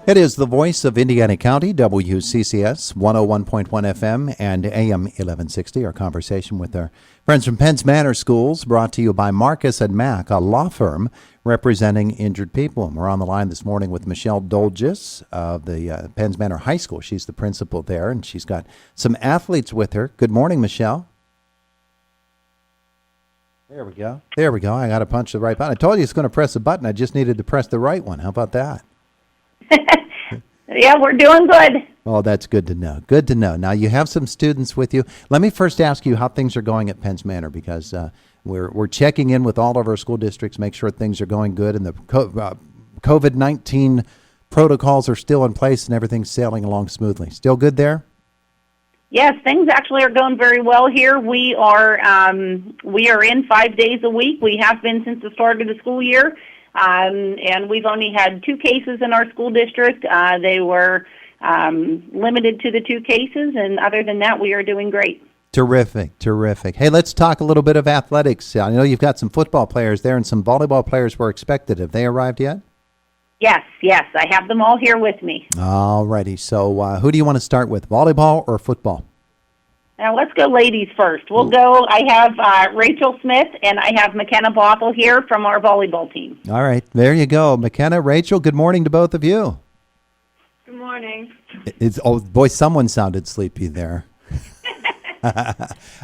It is the voice of Indiana County, WCCS 101.1 FM and AM 1160. Our conversation with our friends from Penns Manor Schools, brought to you by Marcus and Mack, a law firm representing injured people. And we're on the line this morning with Michelle Dolgis of the Penns Manor High School. She's the principal there, and she's got some athletes with her. Good morning, Michelle. There we go. There we go. I got to punch the right button. I told you it's going to press a button. I just needed to press the right one. How about that? Yeah, we're doing good. Oh, that's good to know. Good to know. Now, you have some students with you. Let me first ask you how things are going at Penns Manor, because we're checking in with all of our school districts, make sure things are going good, and the COVID-19 protocols are still in place and everything's sailing along smoothly. Still good there? Yes, things actually are going very well here. We are in 5 days a week. We have been since the start of the school year. And we've only had 2 cases in our school district. They were limited to the 2 cases, and other than that, we are doing great. Terrific, terrific. Hey, let's talk a little bit of athletics. I know you've got some football players there, and some volleyball players were expected. Have they arrived yet? Yes, I have them all here with me. All righty. So who do you want to start with, volleyball or football? Now, let's go ladies first. We'll go. I have Rachel Smith and I have McKenna Bothell here from our volleyball team. All right. There you go. McKenna, Rachel, good morning to both of you. Good morning. Oh, boy, someone sounded sleepy there. All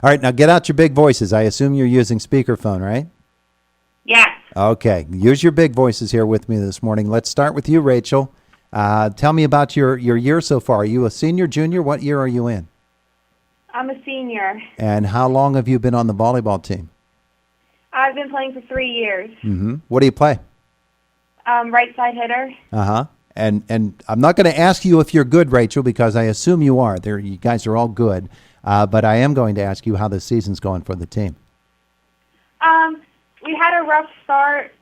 right. Now, get out your big voices. I assume you're using speakerphone, right? Yes. Okay. Use your big voices here with me this morning. Let's start with you, Rachel. Tell me about your year so far. Are you a senior, junior? What year are you in? I'm a senior. And how long have you been on the volleyball team? I've been playing for 3 years. Mm-hmm. What do you play? Right side hitter. Uh-huh. And I'm not going to ask you if you're good, Rachel, because I assume you are. You guys are all good. But I am going to ask you how the season's going for the team. We had a rough start,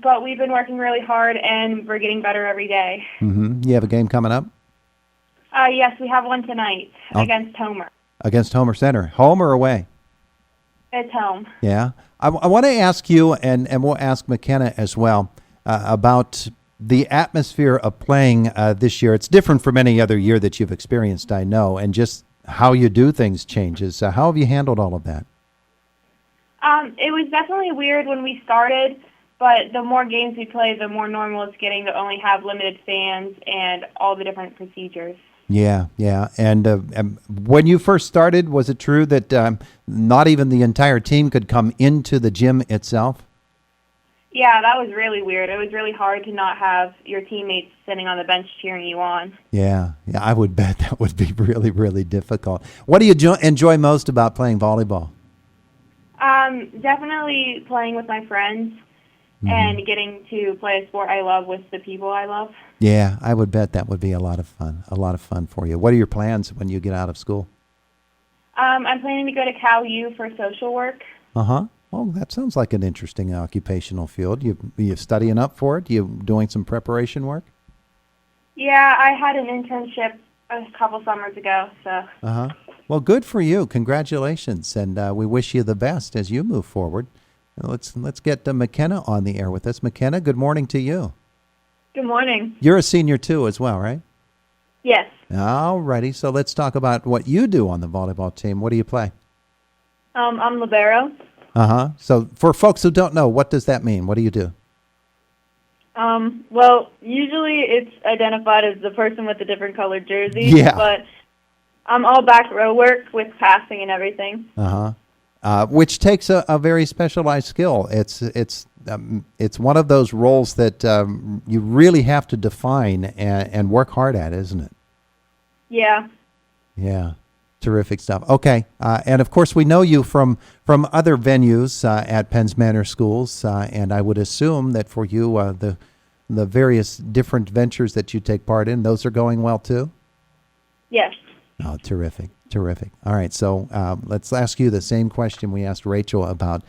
but we've been working really hard, and we're getting better every day. Mm-hmm. You have a game coming up? Yes, we have one tonight against Homer. Against Homer Center. Home or away? It's home. Yeah. I want to ask you, and we'll ask McKenna as well, about the atmosphere of playing this year. It's different from any other year that you've experienced, I know, and just how you do things changes. How have you handled all of that? It was definitely weird when we started, but the more games we play, the more normal it's getting to only have limited fans and all the different procedures. Yeah. And when you first started, was it true that not even the entire team could come into the gym itself? Yeah, that was really weird. It was really hard to not have your teammates sitting on the bench cheering you on. Yeah, I would bet that would be really, really difficult. What do you enjoy most about playing volleyball? Definitely playing with my friends and getting to play a sport I love with the people I love. Yeah, I would bet that would be a lot of fun for you. What are your plans when you get out of school? I'm planning to go to Cal U for social work. Uh-huh. Oh, that sounds like an interesting occupational field. You studying up for it? You doing some preparation work? Yeah, I had an internship a couple summers ago, so. Uh-huh. Well, good for you. Congratulations, and we wish you the best as you move forward. Let's get McKenna on the air with us. McKenna, good morning to you. Good morning. You're a senior too as well, right? Yes. All righty. So let's talk about what you do on the volleyball team. What do you play? I'm libero. Uh-huh. So for folks who don't know, what does that mean? What do you do? Well, usually it's identified as the person with the different colored jersey. Yeah. But I'm all back row work with passing and everything. Uh-huh. Which takes a very specialized skill. It's one of those roles that you really have to define and work hard at, isn't it? Yeah. Yeah. Terrific stuff. Okay. And of course, we know you from other venues at Penns Manor Schools, and I would assume that for you, the various different ventures that you take part in, those are going well too? Yes. Oh, terrific. All right, so let's ask you the same question we asked Rachel about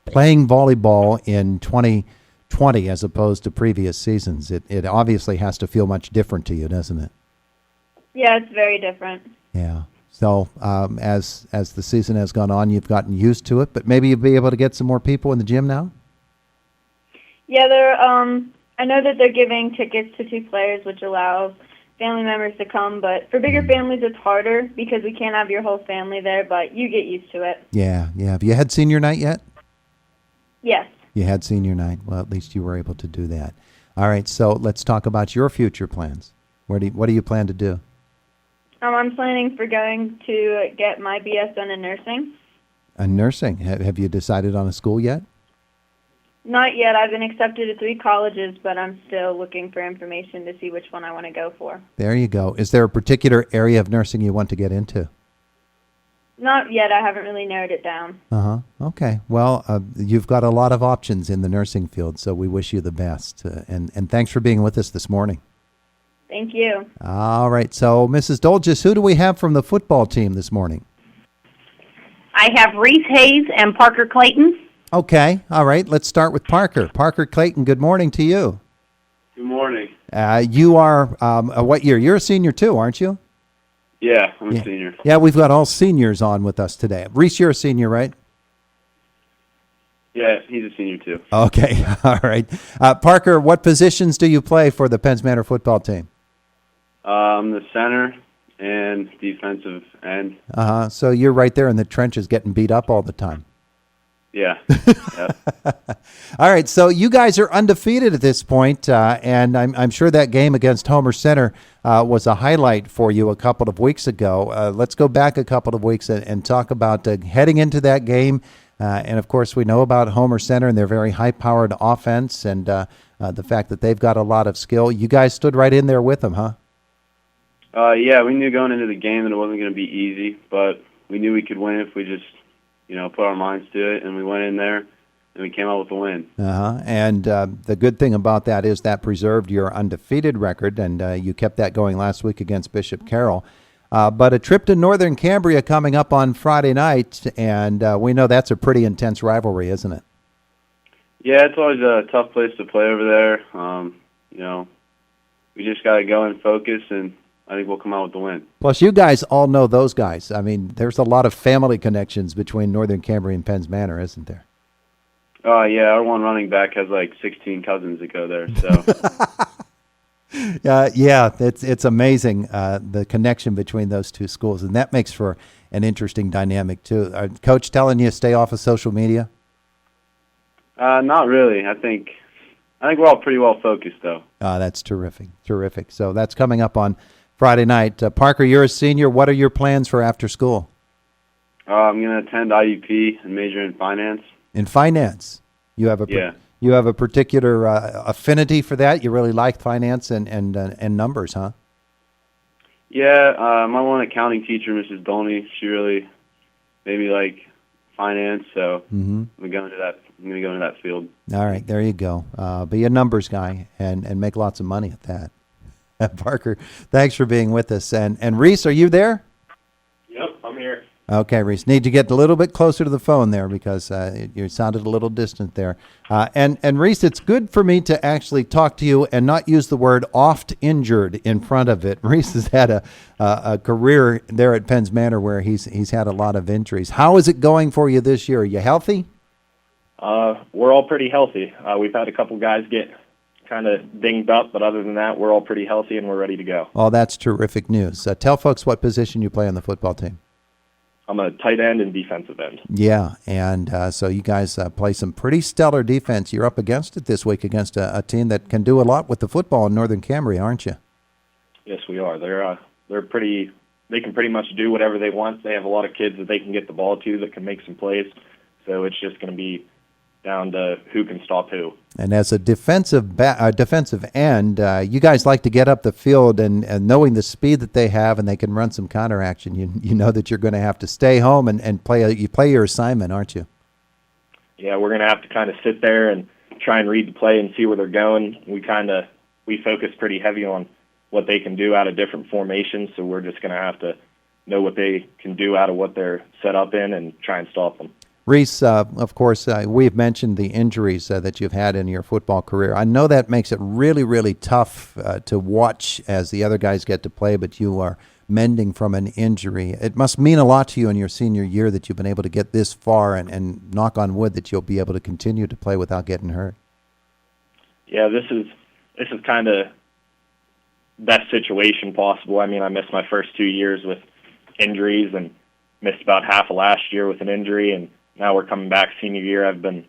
playing volleyball in 2020 as opposed to previous seasons. It obviously has to feel much different to you, doesn't it? Yeah, it's very different. Yeah. So as the season has gone on, you've gotten used to it, but maybe you'll be able to get some more people in the gym now? Yeah, I know that they're giving tickets to 2 players, which allows family members to come, but for bigger families it's harder because we can't have your whole family there, but you get used to it. Yeah. Have you had senior night yet? Yes. You had senior night. Well, at least you were able to do that. All right, so let's talk about your future plans. What do you plan to do? I'm planning for going to get my BS done in nursing. Nursing. Have you decided on a school yet? Not yet. I've been accepted to 3 colleges, but I'm still looking for information to see which one I want to go for. There you go. Is there a particular area of nursing you want to get into? Not yet. I haven't really narrowed it down. Okay. Well, you've got a lot of options in the nursing field, so we wish you the best. And thanks for being with us this morning. Thank you. All right. So, Mrs. Dolges, who do we have from the football team this morning? I have Reese Hayes and Parker Clayton. Okay. All right. Let's start with Parker. Parker Clayton, good morning to you. Good morning. You are, what year? You're a senior too, aren't you? Yeah, I'm a senior. Yeah, we've got all seniors on with us today. Reese, you're a senior, right? Yeah, he's a senior too. Okay. All right. Parker, what positions do you play for the Penns Manor football team? I'm the center and defensive end. So you're right there in the trenches getting beat up all the time. Yeah. All right, so you guys are undefeated at this point, and I'm sure that game against Homer Center was a highlight for you a couple of weeks ago. Let's go back a couple of weeks and talk about heading into that game. And, of course, we know about Homer Center and their very high-powered offense and the fact that they've got a lot of skill. You guys stood right in there with them, huh? Yeah, we knew going into the game that it wasn't going to be easy, but we knew we could win if we just put our minds to it, and we went in there, and we came out with a win. And the good thing about that is that preserved your undefeated record, and you kept that going last week against Bishop Carroll. But a trip to Northern Cambria coming up on Friday night, and we know that's a pretty intense rivalry, isn't it? Yeah, it's always a tough place to play over there. We just got to go and focus, and I think we'll come out with the win. Plus, you guys all know those guys. I mean, there's a lot of family connections between Northern Cambria and Penns Manor, isn't there? Yeah, our one running back has like 16 cousins that go there. So. Yeah, it's amazing, the connection between those two schools, and that makes for an interesting dynamic, too. Coach telling you to stay off of social media? Not really. I think we're all pretty well focused, though. That's terrific. So that's coming up on Friday night. Parker, you're a senior. What are your plans for after school? I'm going to attend IUP and major in finance. In finance? You have a particular affinity for that? You really like finance and numbers, huh? Yeah, my one accounting teacher, Mrs. Dolney, she really made me like finance, so I'm going to go into that field. All right, there you go. Be a numbers guy and make lots of money at that. Parker, thanks for being with us. And Reese, are you there? Yep, I'm here. Okay, Reese, need to get a little bit closer to the phone there because you sounded a little distant there. And Reese, it's good for me to actually talk to you and not use the word oft injured in front of it. Reese has had a career there at Penns Manor where he's had a lot of injuries. How is it going for you this year? Are you healthy? We're all pretty healthy. We've had a couple guys get kind of dinged up, but other than that, we're all pretty healthy and we're ready to go. Oh, that's terrific news. Tell folks what position you play on the football team. I'm a tight end and defensive end. Yeah, and so you guys play some pretty stellar defense. You're up against it this week against a team that can do a lot with the football in Northern Cambria, aren't you? Yes, we are. They're pretty. They can pretty much do whatever they want. They have a lot of kids that they can get the ball to that can make some plays. So it's just going to be down to who can stop who. And as a defensive end, you guys like to get up the field, and knowing the speed that they have and they can run some counter action, you know that you're going to have to stay home and play your assignment, aren't you? Yeah, we're going to have to kind of sit there and try and read the play and see where they're going. We focus pretty heavy on what they can do out of different formations, so we're just going to have to know what they can do out of what they're set up in and try and stop them. Reese, of course, we've mentioned the injuries that you've had in your football career. I know that makes it really, really tough to watch as the other guys get to play, but you are mending from an injury. It must mean a lot to you in your senior year that you've been able to get this far and knock on wood that you'll be able to continue to play without getting hurt. Yeah, this is this is kind of best situation possible. I mean, I missed my first 2 years with injuries and missed about half of last year with an injury, and now we're coming back senior year. I've been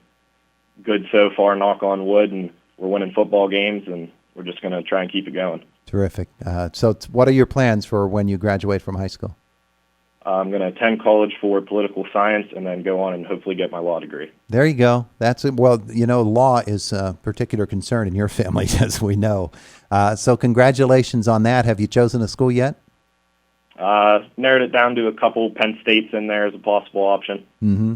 good so far, knock on wood, and we're winning football games, and we're just going to try and keep it going. Terrific. So what are your plans for when you graduate from high school? I'm going to attend college for political science and then go on and hopefully get my law degree. There you go. That's it. Well, law is a particular concern in your family, as we know. So congratulations on that. Have you chosen a school yet? Narrowed it down to a couple Penn States in there as a possible option. Mm-hmm.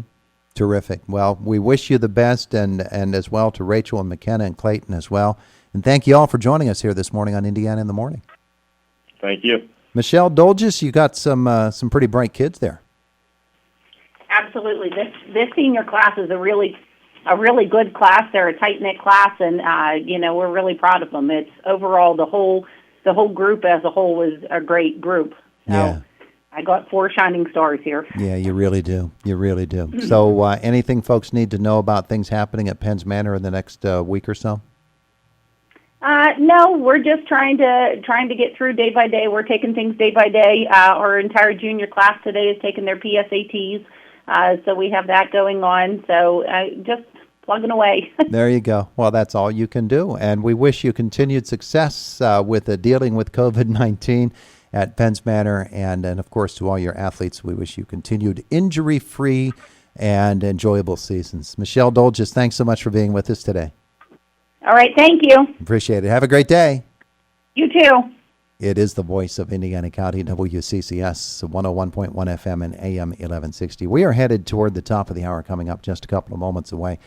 Terrific. Well, we wish you the best, and as well to Rachel and McKenna and Clayton as well. And thank you all for joining us here this morning on Indiana in the Morning. Thank you. Michelle Dolges, you got some pretty bright kids there. Absolutely. This senior class is a really good class. They're a tight-knit class, and we're really proud of them. It's overall the whole group as a whole was a great group. So Yeah. I got 4 shining stars here. Yeah, you really do. You really do. So anything folks need to know about things happening at Penns Manor in the next week or so? No, we're just trying to get through day by day. We're taking things day by day. Our entire junior class today is taking their PSATs, so we have that going on. So just plugging away. There you go. Well, that's all you can do, and we wish you continued success with dealing with COVID-19 at Penns Manor, and of course to all your athletes, we wish you continued injury-free and enjoyable seasons. Michelle Dolges, thanks so much for being with us today. All right, thank you. Appreciate it. Have a great day. You too. It is the voice of Indiana County, WCCS, 101.1 FM and AM 1160. We are headed toward the top of the hour, coming up just a couple of moments away.